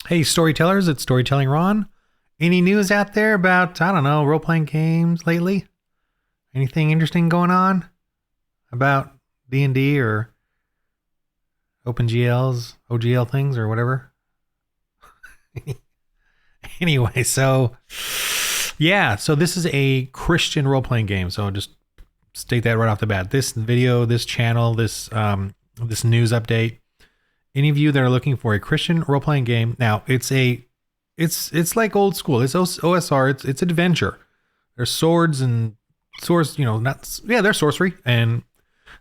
Hey, storytellers, it's Storytelling Ron. Any news out there about, I don't know, role playing games lately? Anything interesting going on about D&D or OpenGLs, OGL things or whatever? Anyway, so this is a Christian role playing game. So I'll just state that right off the bat. This video, this channel, this news update. Any of you that are looking for a Christian role playing game, now it's like old school. It's OSR. It's adventure. There's swords and swords. There's sorcery, and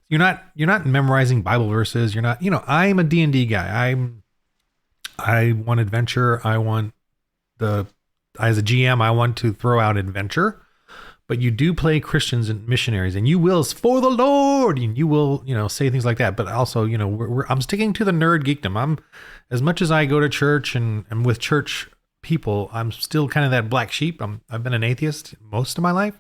you're not memorizing Bible verses. You're not. I'm a D&D guy. I want adventure. As a GM, I want to throw out adventure. But you do play Christians and missionaries, and you will for the Lord, and you will, say things like that. But also, I'm sticking to the nerd geekdom. I'm, as much as I go to church and with church people, I'm still kind of that black sheep. I've been an atheist most of my life,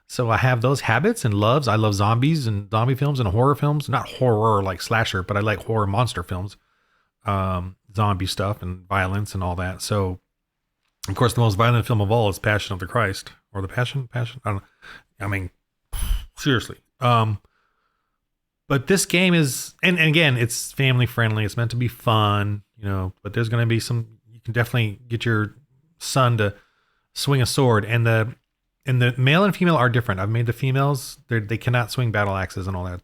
so I have those habits and loves. I love zombies and zombie films and horror films. Not horror like slasher, but I like horror monster films, zombie stuff and violence and all that. So, of course, the most violent film of all is Passion of the Christ. Or the Passion. I don't know. I mean, seriously. But this game is, and again, it's family friendly. It's meant to be fun, but there's going to be you can definitely get your son to swing a sword. And the male and female are different. I've made the females, they cannot swing battle axes and all that.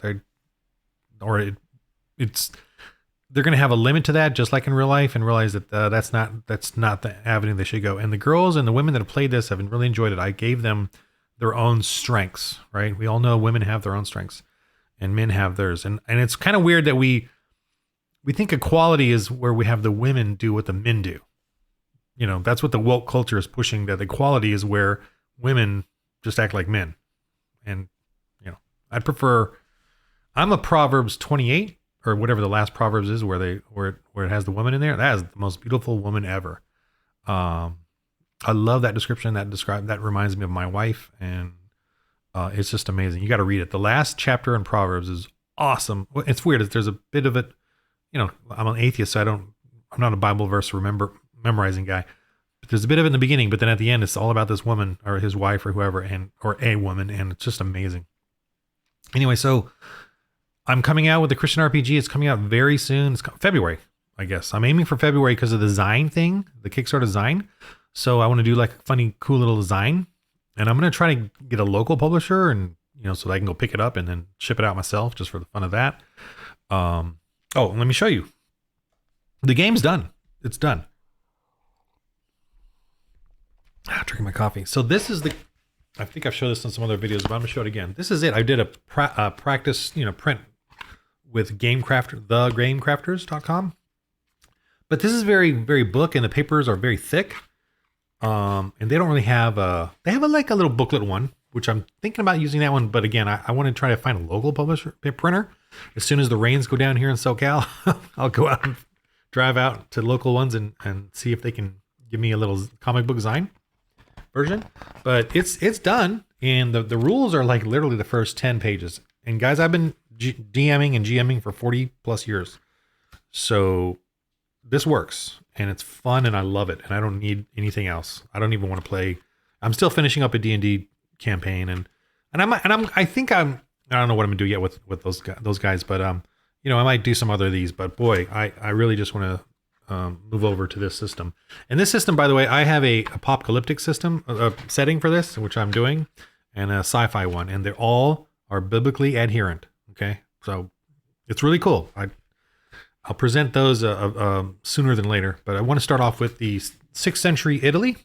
They're going to have a limit to that, just like in real life, and realize that that's not the avenue they should go. And the girls and the women that have played this have really enjoyed it. I gave them their own strengths, right? We all know women have their own strengths and men have theirs. And it's kind of weird that we think equality is where we have the women do what the men do. That's what the woke culture is pushing, that equality is where women just act like men. And, I'm a Proverbs 28, or whatever the last Proverbs is, where it has the woman in there. That is the most beautiful woman ever. I love that description. That reminds me of my wife, and it's just amazing. You got to read it. The last chapter in Proverbs is awesome. It's weird. There's a bit of it. I'm an atheist, so I'm not a Bible verse memorizing guy. But there's a bit of it in the beginning, but then at the end, it's all about this woman or his wife or whoever, or a woman, and it's just amazing. Anyway, so I'm coming out with the Christian RPG. It's coming out very soon. It's February, I guess. I'm aiming for February because of the Zine thing, the Kickstarter Zine. So I want to do like a funny, cool little design. And I'm going to try to get a local publisher and, so that I can go pick it up and then ship it out myself just for the fun of that. Let me show you. The game's done. It's done. Drinking my coffee. So this is I think I've showed this in some other videos, but I'm going to show it again. This is it. I did a practice, print with thegamecrafters.com. But this is very, very book, and the papers are very thick. And they don't really have they have like a little booklet one, which I'm thinking about using that one. But again, I want to try to find a local printer. As soon as the rains go down here in SoCal, I'll go out and drive out to local ones and see if they can give me a little comic book Zine version. But it's done. And the rules are like literally the first 10 pages. And guys, I've been DMing and GMing for 40 plus years. So this works and it's fun and I love it. And I don't need anything else. I don't even want to play. I'm still finishing up a D&D campaign I don't know what I'm going to do yet with those guys, but I might do some other of these, but boy, I really just want to move over to this system. And this system, by the way, I have a apocalyptic system setting for this, which I'm doing, and a sci-fi one, and they all are biblically adherent. Okay, so it's really cool. I'll present those sooner than later, but I want to start off with the 6th century Italy,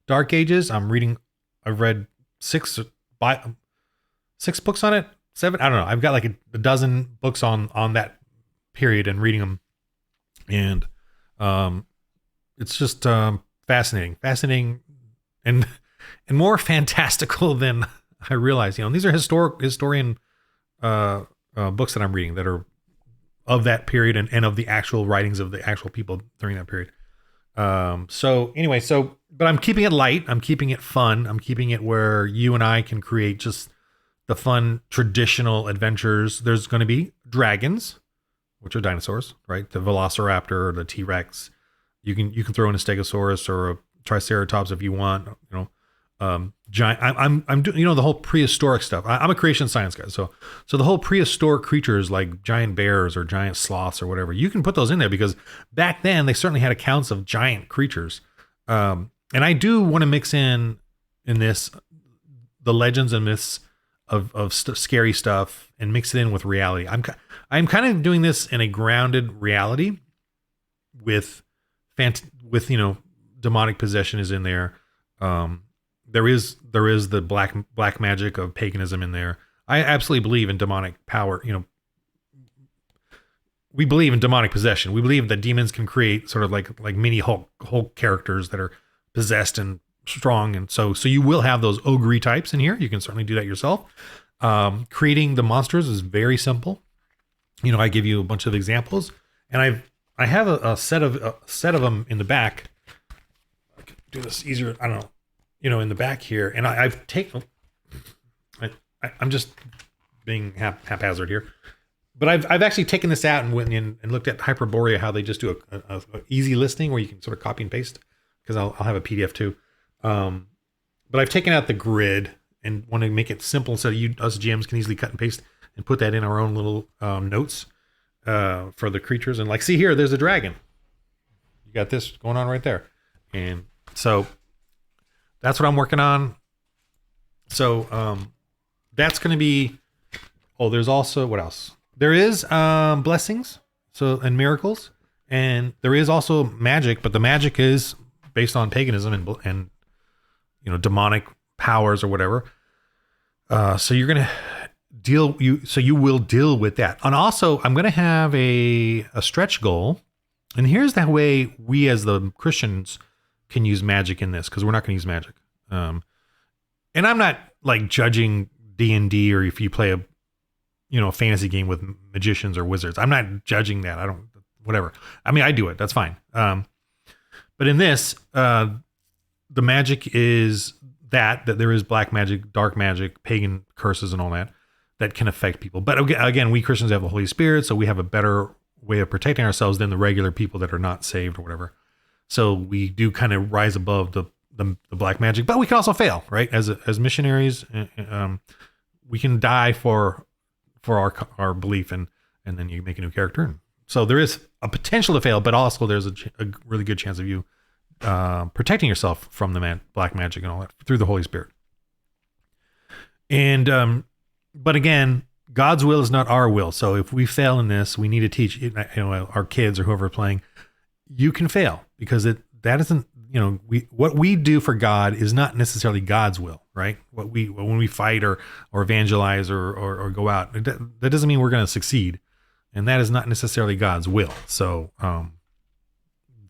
Dark Ages. I've read six books on it, 7. I don't know. I've got like a dozen books on that period and reading them, and it's just fascinating, and more fantastical than I realized. These are historian books that I'm reading that are of that period and of the actual writings of the actual people during that period. But I'm keeping it light. I'm keeping it fun. I'm keeping it where you and I can create just the fun traditional adventures. There's going to be dragons, which are dinosaurs, right? The Velociraptor, the T-Rex, You can throw in a Stegosaurus or a Triceratops if you want. Giant. I'm doing the whole prehistoric stuff. I'm a creation science guy, so the whole prehistoric creatures like giant bears or giant sloths or whatever, you can put those in there because back then they certainly had accounts of giant creatures. And I do want to mix in this the legends and myths of scary stuff and mix it in with reality. I'm kind of doing this in a grounded reality with demonic possession is in there. There is the black magic of paganism in there. I absolutely believe in demonic power. We believe in demonic possession. We believe that demons can create sort of like mini Hulk characters that are possessed and strong. And so you will have those ogre types in here. You can certainly do that yourself. Creating the monsters is very simple. I give you a bunch of examples, and I have a set of them in the back. I can do this easier. I don't know. In the back here, and I've taken. I'm just being haphazard here, but I've actually taken this out and went in and looked at Hyperborea, how they just do a easy listing where you can sort of copy and paste, because I'll have a PDF too. But I've taken out the grid and want to make it simple so us GMs can easily cut and paste and put that in our own little notes for the creatures. And see here, there's a dragon. You got this going on right there, and so. That's what I'm working on. So that's going to be. Oh, there's also what else? There is blessings, and miracles, and there is also magic, but the magic is based on paganism and demonic powers or whatever. So you're going to you will deal with that, and also I'm going to have a stretch goal, and here's that way we as the Christians can use magic in this, because we're not going to use magic. And I'm not judging D&D or if you play a fantasy game with magicians or wizards. I'm not judging that. Whatever. I mean, I do it. That's fine. But in this, the magic is that there is black magic, dark magic, pagan curses and all that can affect people. But again, we Christians have the Holy Spirit, so we have a better way of protecting ourselves than the regular people that are not saved or whatever. So we do kind of rise above the black magic, but we can also fail, right? As missionaries, we can die for our belief, and then you make a new character. So there is a potential to fail, but also there's a really good chance of you protecting yourself from the black magic and all that through the Holy Spirit. And but again, God's will is not our will. So if we fail in this, we need to teach our kids or whoever playing. You can fail because that isn't, what we do for God is not necessarily God's will, right? When we fight or evangelize or go out, that doesn't mean we're going to succeed, and that is not necessarily God's will. So,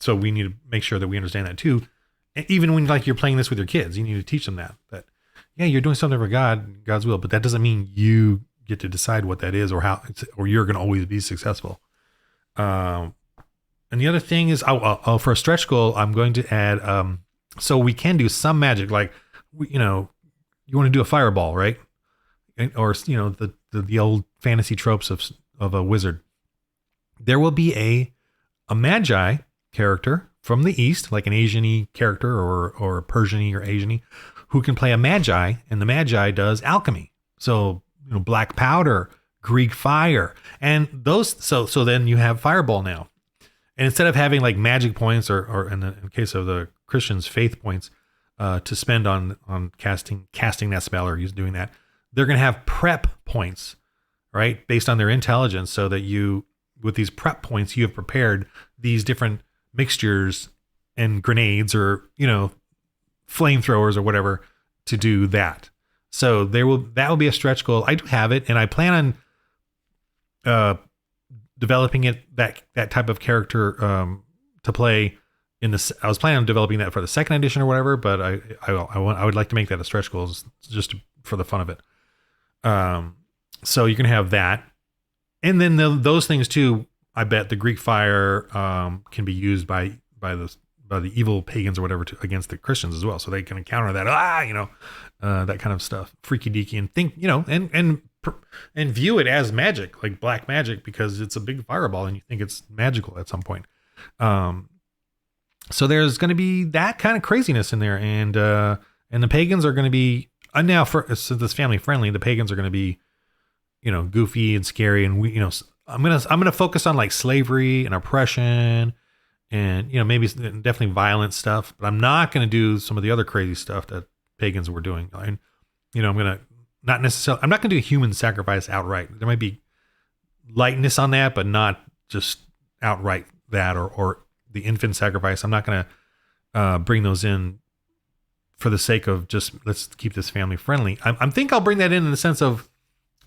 so we need to make sure that we understand that too. Even when you're playing this with your kids, you need to teach them that yeah, you're doing something for God's will, but that doesn't mean you get to decide what that is or how, or you're going to always be successful. And the other thing is, for a stretch goal, I'm going to add, so we can do some magic, you want to do a fireball, right? Or, the old fantasy tropes of a wizard. There will be a magi character from the East, like an Asian-y character or a Persian-y or Asian-y, who can play a magi, and the magi does alchemy. So, black powder, Greek fire, and those, so then you have fireball now. And instead of having magic points or in the case of the Christians, faith points to spend on casting that spell or doing that, they're going to have prep points, right? Based on their intelligence, so that with these prep points, you have prepared these different mixtures and grenades or, flamethrowers or whatever to do that. So that will be a stretch goal. I do have it, and I plan on developing that type of character to play in this. I was planning on developing that for the second edition or whatever, but I would like to make that a stretch goal just for the fun of it. So you can have that, and then those things too. I bet the Greek fire can be used by the evil pagans or whatever against the Christians as well, so they can counter that. That kind of stuff, freaky deaky, and think and view it as magic, like black magic, because it's a big fireball and you think it's magical at some point. So there's going to be that kind of craziness in there, and the pagans are going to be now since it's family friendly. The pagans are going to be, goofy and scary, and I'm gonna focus on like slavery and oppression, and maybe definitely violent stuff. But I'm not going to do some of the other crazy stuff that pagans were doing. And I'm gonna I'm not going to do human sacrifice outright. There might be lightness on that, but not just outright that or the infant sacrifice. I'm not going to bring those in for the sake of just let's keep this family friendly. I think I'll bring that in the sense of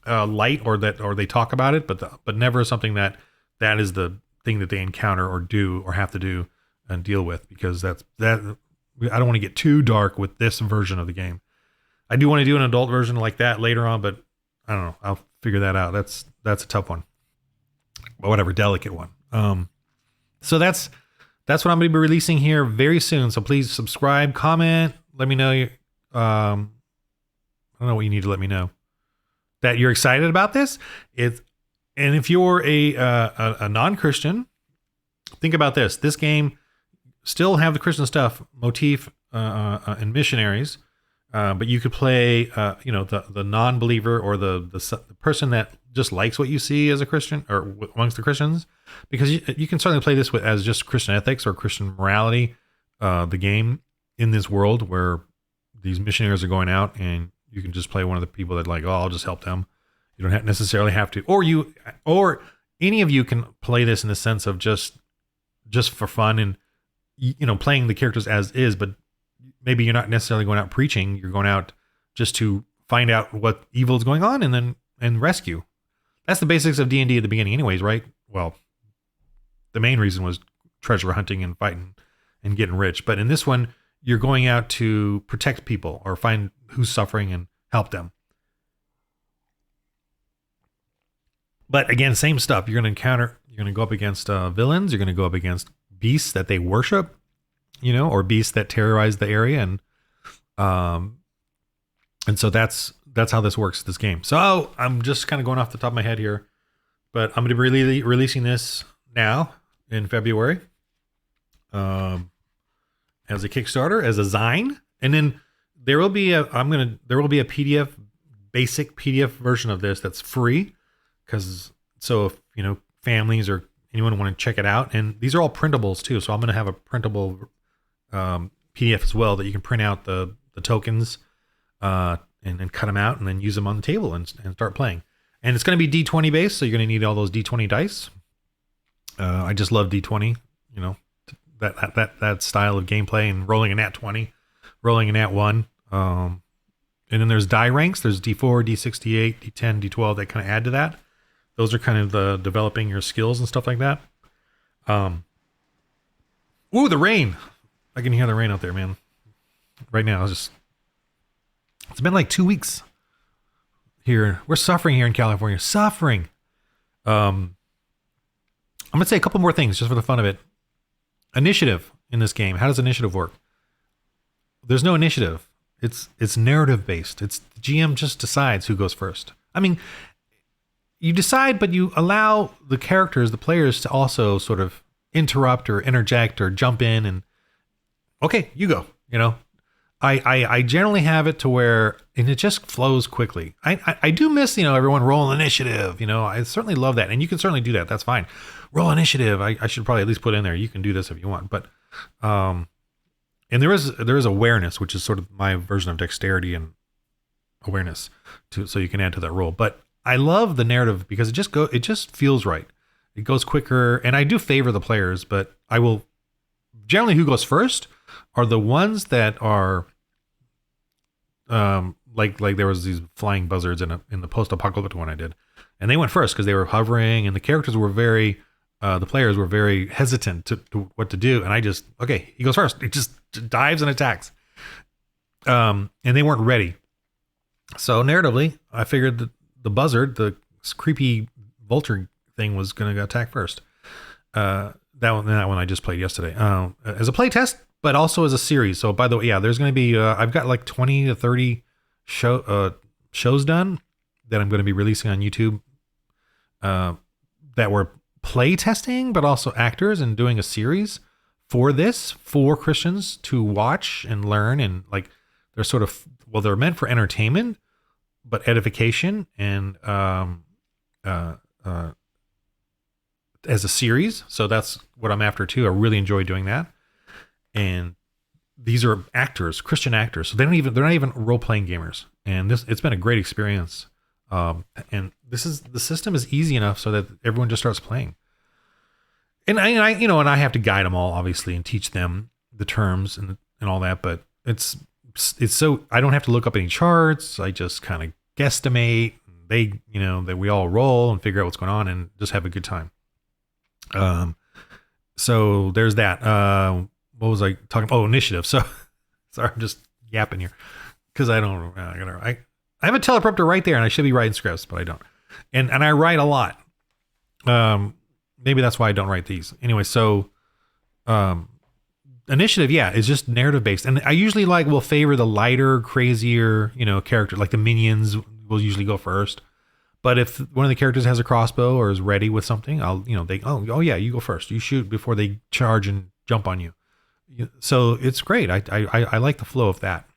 light or they talk about it, but never something that is the thing that they encounter or do or have to do and deal with, because that I don't want to get too dark with this version of the game. I do want to do an adult version like that later on, but I don't know. I'll figure that out. That's a tough one, but whatever, delicate one. So that's what I'm going to be releasing here very soon. So please subscribe, comment, let me know. I don't know what you need to let me know. That you're excited about this. And if you're a non-Christian, think about this. This game still have the Christian stuff, motif, and missionaries, but you could play, the non-believer or the person that just likes what you see as a Christian or amongst the Christians, because you can certainly play this as just Christian ethics or Christian morality, the game in this world where these missionaries are going out, and you can just play one of the people that I'll just help them. You don't necessarily have to, or any of you can play this in the sense of just for fun and, playing the characters as is, but maybe you're not necessarily going out preaching. You're going out just to find out what evil is going on and rescue. That's the basics of D&D at the beginning anyways, right? Well, the main reason was treasure hunting and fighting and getting rich. But in this one, you're going out to protect people or find who's suffering and help them. But again, same stuff. You're going to go up against villains. You're going to go up against beasts that they worship, or beasts that terrorize the area. And so that's how this works, this game. So I'm just kind of going off the top of my head here, but I'm going to be releasing this now in February, as a Kickstarter, as a Zine. And then there will be a PDF, basic PDF version of this that's free. So if, families or anyone want to check it out, and these are all printables too. So I'm going to have a printable PDF as well that you can print out the tokens, and cut them out and then use them on the table and start playing. And it's going to be D20 based. So you're going to need all those D20 dice. I just love D20, that style of gameplay, and rolling a nat 20, rolling a nat 1. And then there's die ranks. There's D4, D68, D10, D12 that kind of add to that. Those are kind of the developing your skills and stuff like that. Ooh, the rain. I can hear the rain out there, man. Right now, it's been like 2 weeks here. We're suffering here in California. Suffering. I'm going to say a couple more things just for the fun of it. Initiative in this game. How does initiative work? There's no initiative. It's narrative based. It's the GM just decides who goes first. I mean, you decide, but you allow the characters, the players, to also sort of interrupt or interject or jump in and, okay, you go. I generally have it to where, and it just flows quickly. I do miss, everyone roll initiative. I certainly love that. And you can certainly do that. That's fine. Roll initiative. I should probably at least put in there. You can do this if you want. But, and there is awareness, which is sort of my version of dexterity and awareness so you can add to that roll. But I love the narrative because it just feels right. It goes quicker, and I do favor the players, but I will generally, who goes first are the ones that are, like there was these flying buzzards in the post-apocalyptic one I did, and they went first because they were hovering, and the characters were the players were very hesitant to what to do, and okay, he goes first. He just dives and attacks, and they weren't ready. So narratively, I figured that the buzzard, the creepy vulture thing, was going to attack first. That one I just played yesterday as a play test, but also as a series. So by the way, yeah, there's going to be I've got like 20 to 30 shows done that I'm going to be releasing on YouTube that were play testing, but also actors, and doing a series for this for Christians to watch and learn, and like they're sort of, well, they're meant for entertainment, but edification and as a series. So that's what I'm after too. I really enjoy doing that. And these are actors, Christian actors. So they're not even role playing gamers. And it's been a great experience. And the system is easy enough so that everyone just starts playing. And I have to guide them all obviously and teach them the terms and all that, but it's so I don't have to look up any charts. I just kind of guesstimate. That we all roll and figure out what's going on and just have a good time. So there's that. What was I talking? Oh, initiative. So sorry, I'm just yapping here because I don't. I have a teleprompter right there, and I should be writing scripts, but I don't. And I write a lot. Maybe that's why I don't write these. Anyway, so initiative, yeah, is just narrative based, and I usually will favor the lighter, crazier, character. Like the minions will usually go first. But if one of the characters has a crossbow or is ready with something, oh yeah, you go first. You shoot before they charge and jump on you. So it's great. I like the flow of that.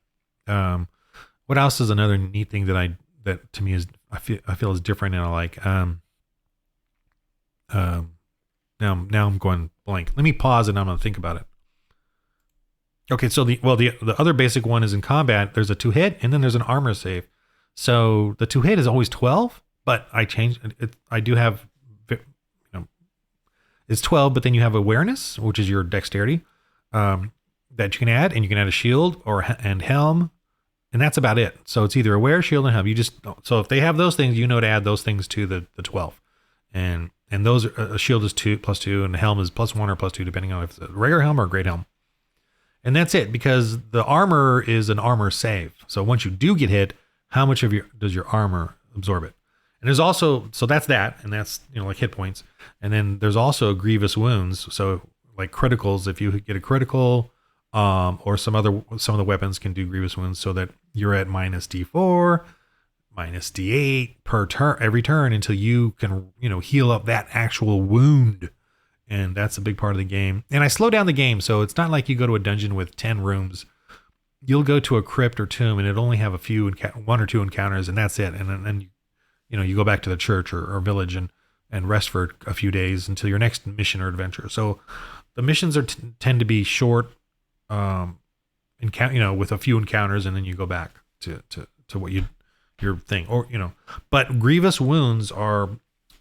What else is another neat thing that to me is I feel is different and I like. Now I'm going blank. Let me pause and I'm gonna think about it. Okay, so the other basic one is in combat. There's a 2-hit and then there's an armor save. So the 2-hit is always 12, but I changed it. I do have, it's 12, but then you have awareness, which is your dexterity, that you can add, and you can add a shield and helm, and that's about it. So it's either aware, shield, and helm. So if they have those things, to add those things to the 12, and those a shield is 2 plus 2, and the helm is plus 1 or plus 2, depending on if it's a regular helm or a great helm. And that's it, because the armor is an armor save. So once you do get hit, how much does your armor absorb it? And there's also, so that's that, and that's, like hit points. And then there's also grievous wounds. So like criticals, if you get a critical, or some of the weapons can do grievous wounds, so that you're at minus D4, minus D8 per turn, every turn, until you can, heal up that actual wound. And that's a big part of the game. And I slow down the game, so it's not like you go to a dungeon with 10 rooms. You'll go to a crypt or tomb, and it'll only have one or two encounters, and that's it. And then you go back to the church or village and rest for a few days until your next mission or adventure. So the missions tend to be short, with a few encounters, and then you go back to what your thing, or But grievous wounds are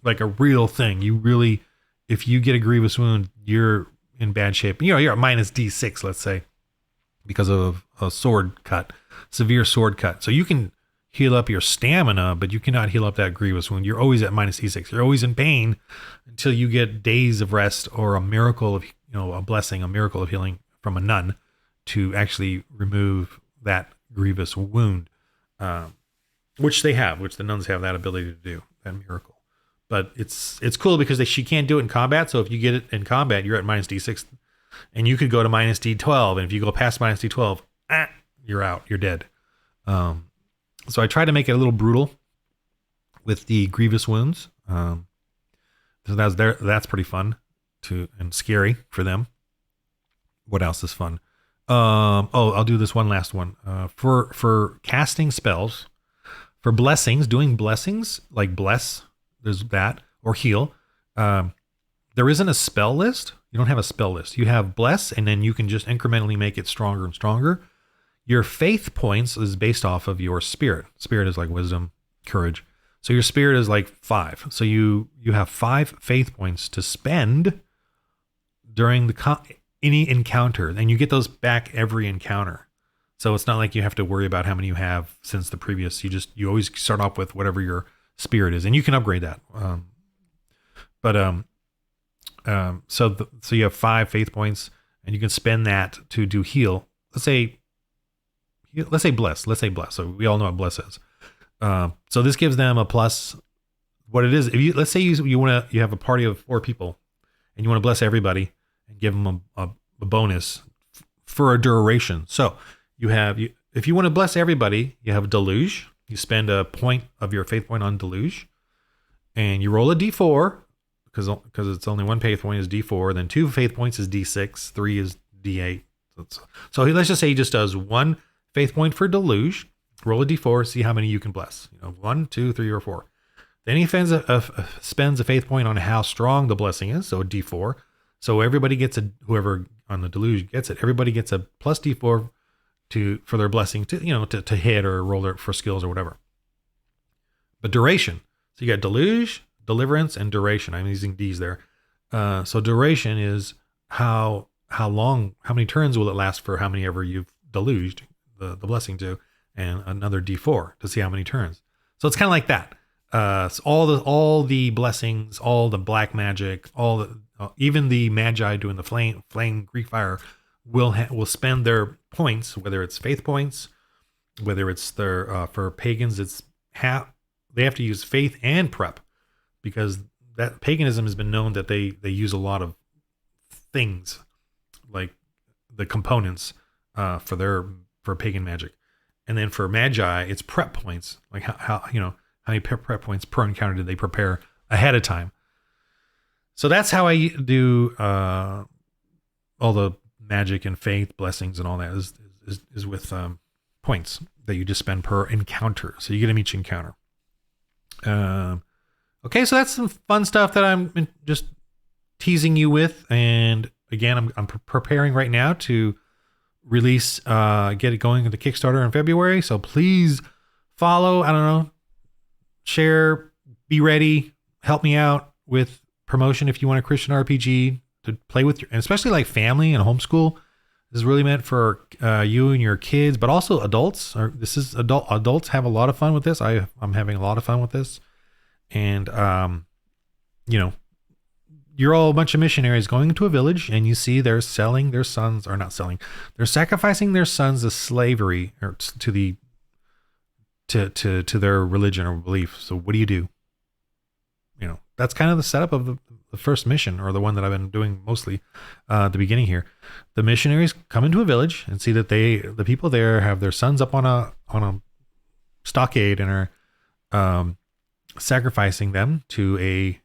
like a real thing. You really, if you get a grievous wound, you're in bad shape. You're at minus D6, let's say, because of a severe sword cut. So you can heal up your stamina, but you cannot heal up that grievous wound. You're always at minus D6. You're always in pain until you get days of rest or a miracle of, a blessing, a miracle of healing from a nun to actually remove that grievous wound, which the nuns have that ability to do, that miracle. But it's cool because she can't do it in combat. So if you get it in combat, you're at minus D6. And you could go to minus D12, and if you go past minus D12, you're out, you're dead. So I try to make it a little brutal with the grievous wounds. So that's pretty fun and scary for them. What else is fun? I'll do this one last one. For casting spells, for blessings, doing blessings, like bless, there's that, or heal. There isn't a spell list. You don't have a spell list. You have bless, and then you can just incrementally make it stronger and stronger. Your faith points is based off of your spirit. Spirit is like wisdom, courage. So your spirit is like 5. So you have 5 faith points to spend during any encounter, and you get those back every encounter. So it's not like you have to worry about how many you have since the previous. You always start off with whatever your spirit is, and you can upgrade that. So you have 5 faith points, and you can spend that to do heal. Let's say bless. So we all know what bless is. So this gives them a plus. What it is, if let's say you have a party of 4 people, and you want to bless everybody and give them a bonus for a duration. So if you want to bless everybody, you have deluge. You spend a point of your faith point on deluge, and you roll a D4. because it's only one faith point is D4, then 2 faith points is D6, 3 is D8. So let's just say he just does 1 faith point for deluge, roll a D4, see how many you can bless. 1, 2, 3, or 4. Then he spends a faith point on how strong the blessing is, so a D4. So everybody gets whoever on the deluge gets it, everybody gets a plus D4 for their blessing to hit or roll for skills or whatever. But duration. So you got deluge, deliverance, and duration. I'm using D's there. So duration is how long, how many turns will it last for how many ever you've deluged the blessing to, and another D4 to see how many turns. So it's kind of like that. So all the blessings, all the black magic, even the magi doing the flame Greek fire will spend their points, whether it's faith points, whether it's their for pagans, they have to use faith and prep, because that paganism has been known that they use a lot of things like the components for pagan magic. And then for magi, it's prep points, like how many prep points per encounter did they prepare ahead of time. So that's how I do all the magic and faith blessings and all that is with points that you just spend per encounter. So you get them each encounter. Okay, so that's some fun stuff that I'm just teasing you with. And again, I'm preparing right now to release, get it going into Kickstarter in February. So please follow, share, be ready, help me out with promotion if you want a Christian RPG to play with, and especially like family and homeschool. This is really meant for you and your kids, but also adults. Adults have a lot of fun with this. I'm having a lot of fun with this, and you're all a bunch of missionaries going into a village, and you see they're selling their sons, or not selling, they're sacrificing their sons to slavery, or to their religion or belief. So what do you do? That's kind of the setup of the first mission, or the one that I've been doing mostly at the beginning here. The missionaries come into a village and see that the people there have their sons up on a stockade and are sacrificing them to a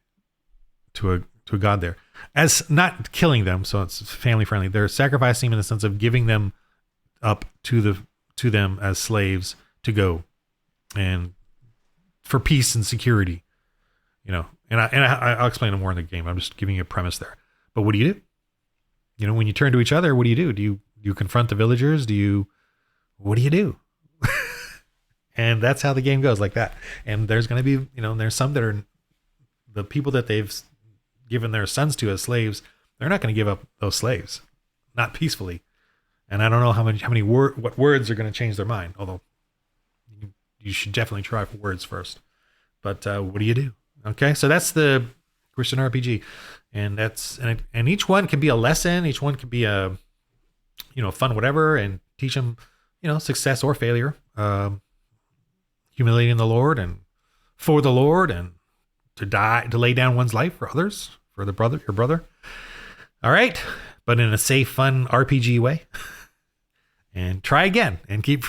god there, as not killing them. So it's family friendly. They're sacrificing them in the sense of giving them up to them as slaves to go and for peace and security, and I'll explain it more in the game. I'm just giving you a premise there. But what do you do? When you turn to each other, what do? Do you confront the villagers? What do you do? And that's how the game goes, like that. And there's going to be, there's some that are the people that they've given their sons to as slaves. They're not going to give up those slaves, not peacefully. And I don't know what words are going to change their mind. Although you should definitely try for words first. But what do you do? Okay, so that's the Christian RPG, and each one can be a lesson. Each one can be a fun whatever, and teach them success or failure, humiliating the Lord and for the Lord, and to lay down one's life for others, for your brother. All right, but in a safe, fun RPG way. And try again, and keep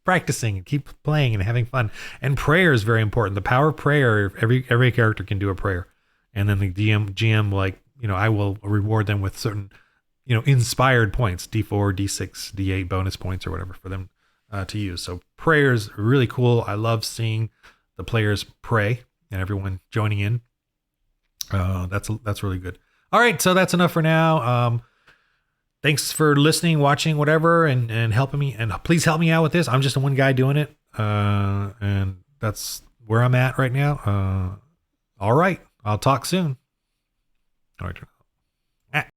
practicing, and keep playing and having fun. And prayer is very important. The power of prayer. Every character can do a prayer, and then the GM I will reward them with certain inspired points, D4, D6, D8 bonus points or whatever for them to use. So prayer is really cool. I love seeing the players pray and everyone joining in. That's really good. All right, so that's enough for now. Thanks for listening, watching, whatever, and helping me. And please help me out with this. I'm just the one guy doing it. And that's where I'm at right now. All right. I'll talk soon. All right.